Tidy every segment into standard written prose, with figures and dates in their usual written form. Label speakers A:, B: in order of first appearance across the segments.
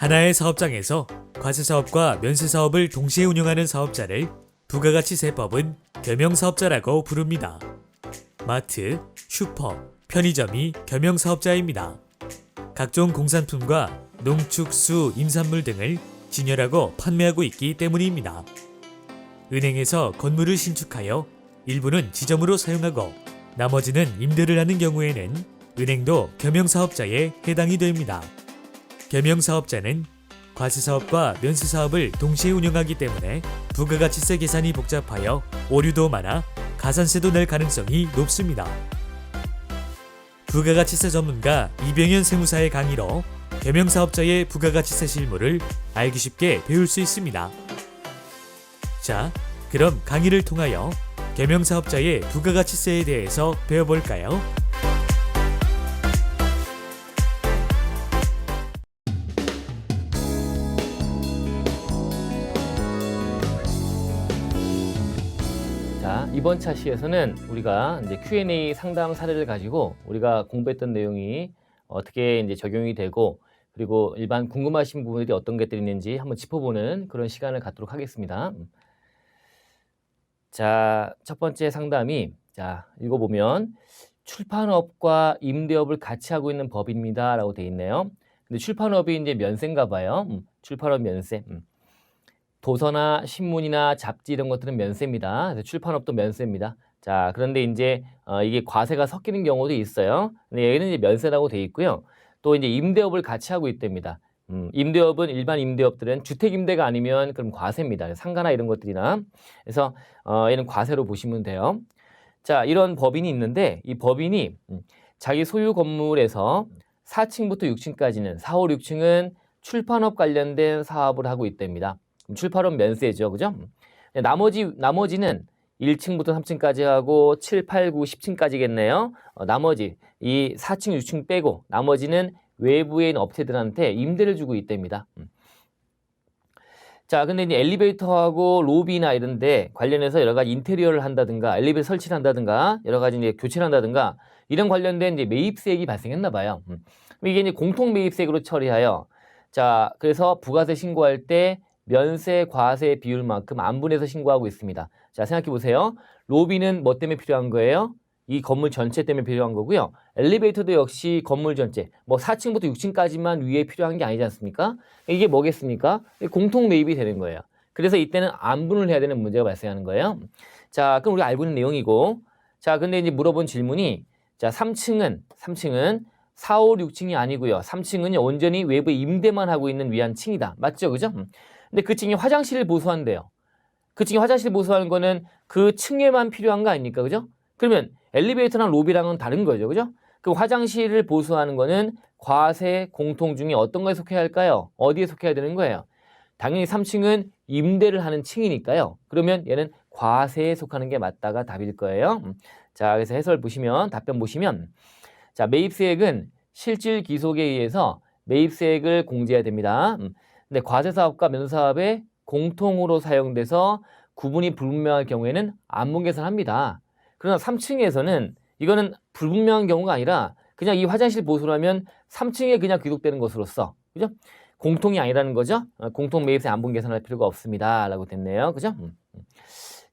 A: 하나의 사업장에서 과세사업과 면세사업을 동시에 운영하는 사업자를 부가가치세법은 겸용사업자라고 부릅니다. 마트, 슈퍼, 편의점이 겸용사업자입니다. 각종 공산품과 농축수, 임산물 등을 진열하고 판매하고 있기 때문입니다. 은행에서 건물을 신축하여 일부는 지점으로 사용하고 나머지는 임대를 하는 경우에는 은행도 겸용사업자에 해당이 됩니다. 겸용사업자는 과세사업과 면세사업을 동시에 운영하기 때문에 부가가치세 계산이 복잡하여 오류도 많아 가산세도 낼 가능성이 높습니다. 부가가치세 전문가 이병현 세무사의 강의로 겸용사업자의 부가가치세 실무를 알기 쉽게 배울 수 있습니다. 자, 그럼 강의를 통하여 겸용사업자의 부가가치세에 대해서 배워볼까요?
B: 자, 이번 차시에서는 우리가 이제 Q&A 상담 사례를 가지고 우리가 공부했던 내용이 어떻게 이제 적용이 되고 그리고 일반 궁금하신 부분들이 어떤 것들이 있는지 한번 짚어보는 그런 시간을 갖도록 하겠습니다. 자, 첫 번째 상담이 자, 읽어보면 출판업과 임대업을 같이 하고 있는 법입니다 라고 되어 있네요. 근데 출판업이 이제 면세인가 봐요. 출판업 면세. 도서나 신문이나 잡지 이런 것들은 면세입니다. 그래서 출판업도 면세입니다. 자, 그런데 이제 이게 과세가 섞이는 경우도 있어요. 근데 여기는 이제 면세라고 되어 있고요. 또 이제 임대업을 같이 하고 있답니다. 임대업은 일반 임대업들은 주택 임대가 아니면 그럼 과세입니다. 상가나 이런 것들이나. 그래서 얘는 과세로 보시면 돼요. 자, 이런 법인이 있는데 이 법인이 자기 소유 건물에서 4층부터 6층까지는 4, 5, 6층은 출판업 관련된 사업을 하고 있답니다. 출판업 면세죠. 그죠? 나머지는 1층부터 3층까지 하고 7, 8, 9, 10층까지겠네요. 나머지 이 4층, 6층 빼고 나머지는 외부에 있는 업체들한테 임대를 주고 있답니다. 자, 근데 이제 엘리베이터하고 로비나 이런 데 관련해서 여러 가지 인테리어를 한다든가 엘리베이터 설치를 한다든가 여러 가지 이제 교체를 한다든가 이런 관련된 이제 매입세액이 발생했나 봐요. 이게 이제 공통 매입세액으로 처리하여 자, 그래서 부가세 신고할 때 면세 과세 비율만큼 안분해서 신고하고 있습니다. 자, 생각해 보세요. 로비는 뭐 때문에 필요한 거예요? 이 건물 전체 때문에 필요한 거고요. 엘리베이터도 역시 건물 전체, 뭐 4층부터 6층까지만 위에 필요한 게 아니지 않습니까? 이게 뭐겠습니까? 공통 매입이 되는 거예요. 그래서 이때는 안분을 해야 되는 문제가 발생하는 거예요. 자, 그럼 우리가 알고 있는 내용이고, 자, 근데 이제 물어본 질문이, 자, 3층은 4, 5, 6층이 아니고요. 3층은 온전히 외부 임대만 하고 있는 위한 층이다. 맞죠? 그죠? 근데 그 층이 화장실을 보수한대요. 그 층이 화장실 보수하는 거는 그 층에만 필요한 거 아닙니까? 그죠? 그러면 엘리베이터랑 로비랑은 다른 거죠. 그죠? 그 화장실을 보수하는 거는 과세 공통 중에 어떤 거에 속해야 할까요? 어디에 속해야 되는 거예요? 당연히 3층은 임대를 하는 층이니까요. 그러면 얘는 과세에 속하는 게 맞다가 답일 거예요. 자, 그래서 해설 보시면, 답변 보시면, 자, 매입세액은 실질 기속에 의해서 매입세액을 공제해야 됩니다. 근데 과세사업과 면세사업에 공통으로 사용돼서 구분이 불분명할 경우에는 안분 계산합니다. 그러나 3층에서는 이거는 불분명한 경우가 아니라 그냥 이 화장실 보수라면 3층에 그냥 귀속되는 것으로서 그죠? 공통이 아니라는 거죠. 공통 매입세 안분 계산할 필요가 없습니다. 라고 됐네요. 그죠?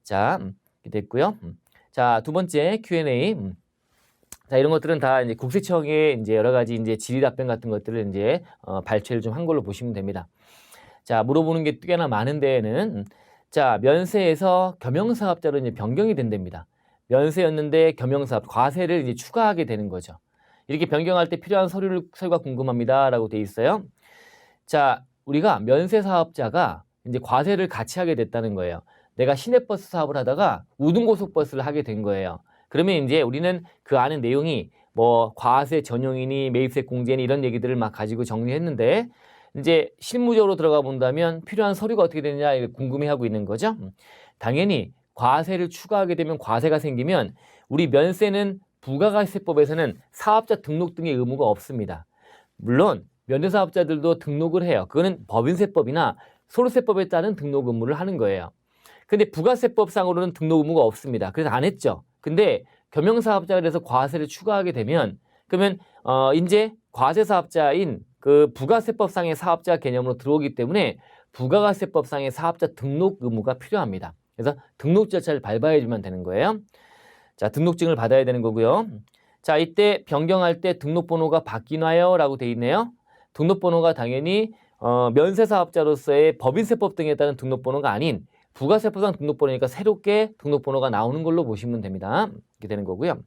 B: 자, 이렇게 됐고요. 자, 두 번째 Q&A. 자, 이런 것들은 다 이제 국세청의 이제 여러 가지 이제 질의 답변 같은 것들을 이제 발췌를 좀 한 걸로 보시면 됩니다. 자, 물어보는 게 꽤나 많은 데에는 자, 면세에서 겸용사업자로 이제 변경이 된답니다. 면세였는데 겸용사업, 과세를 이제 추가하게 되는 거죠. 이렇게 변경할 때 필요한 서류가 궁금합니다. 라고 돼 있어요. 자, 우리가 면세사업자가 이제 과세를 같이 하게 됐다는 거예요. 내가 시내버스 사업을 하다가 우등고속버스를 하게 된 거예요. 그러면 이제 우리는 그 안에 내용이 뭐 과세 전용이니 매입세 공제니 이런 얘기들을 막 가지고 정리했는데 이제 실무적으로 들어가 본다면 필요한 서류가 어떻게 되느냐 궁금해하고 있는 거죠. 당연히 과세를 추가하게 되면 과세가 생기면 우리 면세는 부가가치세법에서는 사업자 등록 등의 의무가 없습니다. 물론 면세사업자들도 등록을 해요. 그거는 법인세법이나 소득세법에 따른 등록 의무를 하는 거예요. 근데 부가세법상으로는 등록 의무가 없습니다. 그래서 안 했죠. 근데 겸용사업자가 돼서 과세를 추가하게 되면 그러면 이제 과세사업자인 그 부가세법상의 사업자 개념으로 들어오기 때문에 부가가세법상의 사업자 등록 의무가 필요합니다. 그래서 등록 절차를 밟아야지만 되는 거예요. 자, 등록증을 받아야 되는 거고요. 자, 이때 변경할 때 등록번호가 바뀌나요? 라고 돼 있네요. 등록번호가 당연히 면세사업자로서의 법인세법 등에 따른 등록번호가 아닌 부가세법상 등록번호니까 새롭게 등록번호가 나오는 걸로 보시면 됩니다. 이렇게 되는 거고요.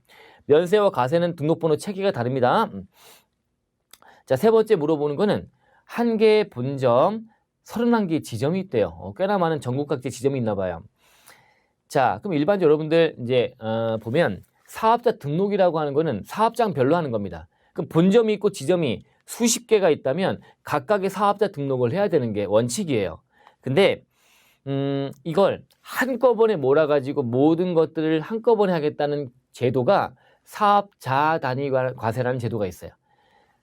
B: 면세와 가세는 등록번호 체계가 다릅니다. 자, 세 번째 물어보는 거는 한 개의 본점 31개의 지점이 있대요. 꽤나 많은 전국 각지 지점이 있나 봐요. 자, 그럼 일반적으로 여러분들 이제 보면 사업자 등록이라고 하는 거는 사업장별로 하는 겁니다. 그럼 본점이 있고 지점이 수십 개가 있다면 각각의 사업자 등록을 해야 되는 게 원칙이에요. 근데 이걸 한꺼번에 몰아가지고 모든 것들을 한꺼번에 하겠다는 제도가 사업자 단위 과세라는 제도가 있어요.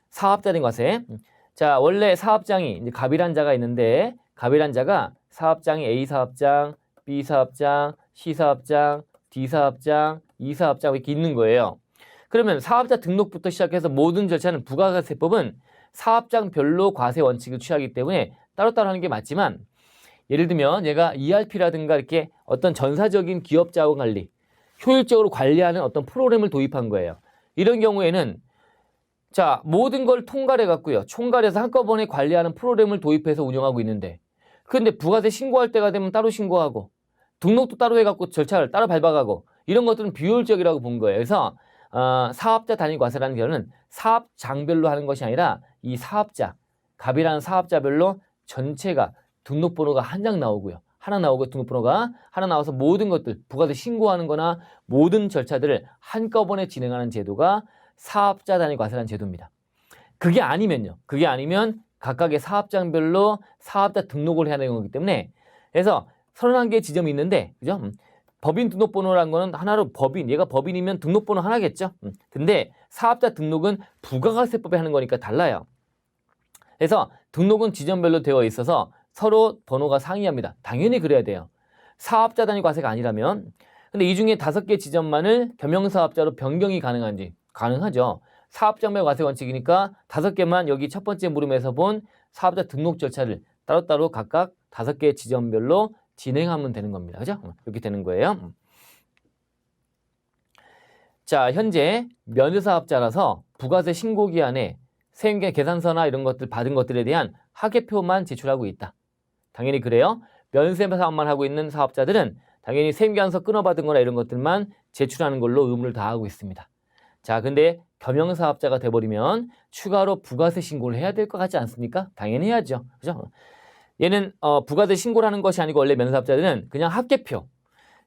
B: 사업자 단위 과세. 자, 원래 사업장이 이제 갑이란 자가 있는데 갑이란 자가 사업장이 A 사업장, B 사업장, C 사업장, D 사업장, E 사업장 이렇게 있는 거예요. 그러면 사업자 등록부터 시작해서 모든 절차는 부가가세법은 사업장별로 과세 원칙을 취하기 때문에 따로따로 하는 게 맞지만 예를 들면 얘가 ERP라든가 이렇게 어떤 전사적인 기업 자원 관리, 효율적으로 관리하는 어떤 프로그램을 도입한 거예요. 이런 경우에는 자, 모든 걸 통괄해 갖고요. 총괄해서 한꺼번에 관리하는 프로그램을 도입해서 운영하고 있는데 근데 부가세 신고할 때가 되면 따로 신고하고 등록도 따로 해갖고 절차를 따로 밟아가고 이런 것들은 비효율적이라고 본 거예요. 그래서 사업자 단위 과세라는 경우는 사업장별로 하는 것이 아니라 이 사업자, 갑이라는 사업자별로 전체가 등록번호가 한 장 나오고요. 하나 나오고 등록번호가 하나 나와서 모든 것들 부가세 신고하는 거나 모든 절차들을 한꺼번에 진행하는 제도가 사업자 단위 과세라는 제도입니다. 그게 아니면요. 그게 아니면 각각의 사업장별로 사업자 등록을 해야 되는 거기 때문에 그래서 31개의 지점이 있는데 그죠? 법인 등록번호라는 거는 하나로 법인, 얘가 법인이면 등록번호 하나겠죠. 근데 사업자 등록은 부가가세법에 하는 거니까 달라요. 그래서 등록은 지점별로 되어 있어서 서로 번호가 상이합니다. 당연히 그래야 돼요. 사업자 단위 과세가 아니라면. 근데 이 중에 5개 지점만을 겸용사업자로 변경이 가능한지 가능하죠. 사업장별 과세 원칙이니까 5개만 여기 첫 번째 물음에서 본 사업자 등록 절차를 따로따로 각각 5개 지점별로 진행하면 되는 겁니다. 그죠? 이렇게 되는 거예요. 자, 현재 면세사업자라서 부가세 신고기한에 세금계 계산서나 이런 것들 받은 것들에 대한 하계표만 제출하고 있다. 당연히 그래요. 면세 사업만 하고 있는 사업자들은 당연히 세금계산서 끊어받은 거나 이런 것들만 제출하는 걸로 의무를 다하고 있습니다. 자, 근데 겸용사업자가 돼버리면 추가로 부가세 신고를 해야 될 것 같지 않습니까? 당연히 해야죠. 그죠? 얘는 부가세 신고를 하는 것이 아니고 원래 면세사업자들은 그냥 합계표.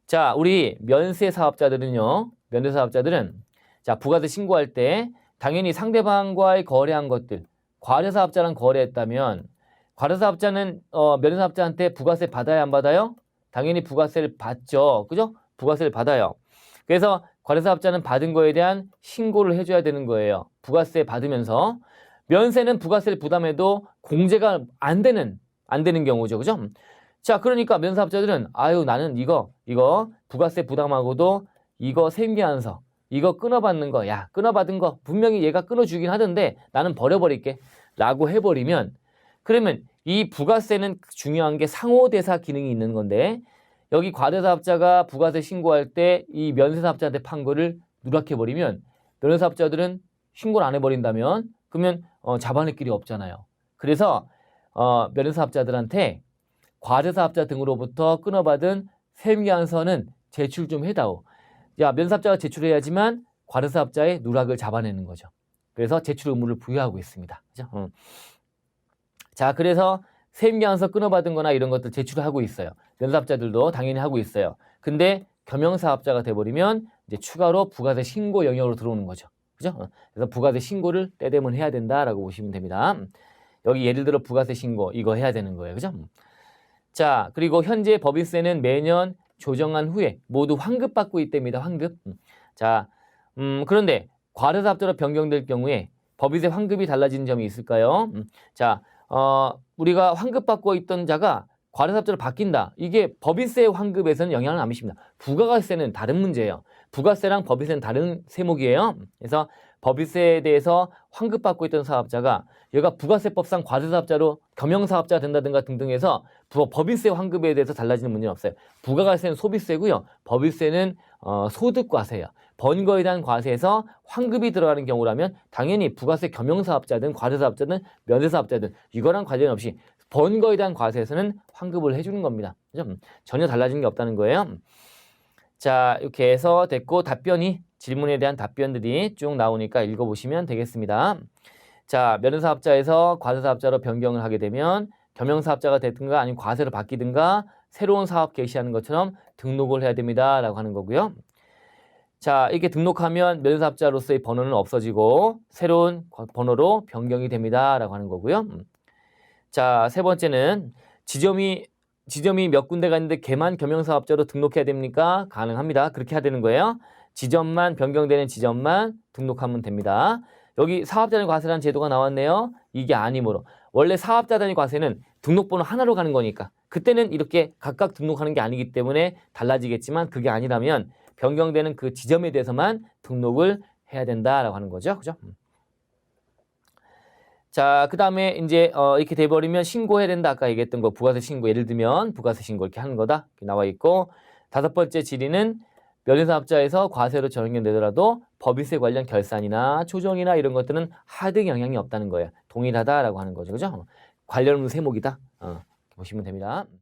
B: 자, 우리 면세사업자들은요. 면세사업자들은 자, 부가세 신고할 때 당연히 상대방과의 거래한 것들 과세사업자랑 거래했다면 과세사업자는 면세사업자한테 부가세 받아야 안 받아요? 당연히 부가세를 받죠. 그죠? 부가세를 받아요. 그래서 과세사업자는 받은 거에 대한 신고를 해줘야 되는 거예요. 부가세 받으면서 면세는 부가세를 부담해도 공제가 안 되는 경우죠. 그죠? 자, 그러니까 면세사업자들은 아유 나는 이거 부가세 부담하고도 이거 세금계산서 이거 끊어받는 거 야 끊어받은 거 분명히 얘가 끊어주긴 하던데 나는 버려버릴게 라고 해버리면 그러면 이 부가세는 중요한 게 상호대사 기능이 있는 건데 여기 과세사업자가 부가세 신고할 때 이 면세사업자한테 판 거를 누락해버리면 면세사업자들은 신고를 안 해버린다면 그러면 잡아낼 길이 없잖아요. 그래서 면세사업자들한테 과세사업자 등으로부터 끊어받은 세금계산서는 제출 좀 해다오. 야, 면세사업자가 제출해야지만 과세사업자의 누락을 잡아내는 거죠. 그래서 제출 의무를 부여하고 있습니다. 그죠? 자, 그래서 세금계산서 끊어받은 거나 이런 것들 제출하고 있어요. 면세사업자들도 당연히 하고 있어요. 근데 겸용사업자가 돼버리면 이제 추가로 부가세 신고 영역으로 들어오는 거죠. 그죠? 그래서 부가세 신고를 때 되면 해야 된다라고 보시면 됩니다. 여기 예를 들어 부가세 신고 이거 해야 되는 거예요. 그죠? 자, 그리고 현재 법인세는 매년 조정한 후에 모두 환급받고 있답니다. 환급. 자, 그런데 과세사업자로 변경될 경우에 법인세 환급이 달라지는 점이 있을까요? 자, 우리가 환급받고 있던 자가 과세사업자로 바뀐다. 이게 법인세 환급에서는 영향을 안 미칩니다. 부가가세는 다른 문제예요. 부가세랑 법인세는 다른 세목이에요. 그래서 법인세에 대해서 환급받고 있던 사업자가 얘가 부가세법상 과세사업자로 겸용사업자가 된다든가 등등 해서 법인세 환급에 대해서 달라지는 문제는 없어요. 부가가세는 소비세고요. 법인세는 소득과세예요. 번 거에 대한 과세에서 환급이 들어가는 경우라면 당연히 부가세 겸용사업자든 과세사업자든 면세사업자든 이거랑 관련 없이 번 거에 대한 과세에서는 환급을 해주는 겁니다. 그죠? 전혀 달라지는 게 없다는 거예요. 자, 이렇게 해서 됐고 질문에 대한 답변들이 쭉 나오니까 읽어보시면 되겠습니다. 자, 면세사업자에서 과세사업자로 변경을 하게 되면 겸용사업자가 됐든가 아니면 과세로 바뀌든가 새로운 사업 개시하는 것처럼 등록을 해야 됩니다. 라고 하는 거고요. 자, 이렇게 등록하면 면세사업자로서의 번호는 없어지고 새로운 번호로 변경이 됩니다. 라고 하는 거고요. 자, 세 번째는 지점이 몇 군데가 있는데 걔만 겸용사업자로 등록해야 됩니까? 가능합니다. 그렇게 해야 되는 거예요. 지점만 변경되는 지점만 등록하면 됩니다. 여기 사업자 단위 과세라는 제도가 나왔네요. 이게 아니므로 원래 사업자 단위 과세는 등록번호 하나로 가는 거니까 그때는 이렇게 각각 등록하는 게 아니기 때문에 달라지겠지만 그게 아니라면 변경되는 그 지점에 대해서만 등록을 해야 된다라고 하는 거죠. 그죠? 자, 그 다음에 이제 이렇게 돼버리면 신고해야 된다. 아까 얘기했던 거 부가세 신고 예를 들면 부가세 신고 이렇게 하는 거다. 이렇게 나와 있고 다섯 번째 질의는 면세사업자에서 과세로 전환되더라도 법인세 관련 결산이나 조정이나 이런 것들은 하등 영향이 없다는 거예요. 동일하다라고 하는 거죠. 그죠? 관련 세목이다. 보시면 됩니다.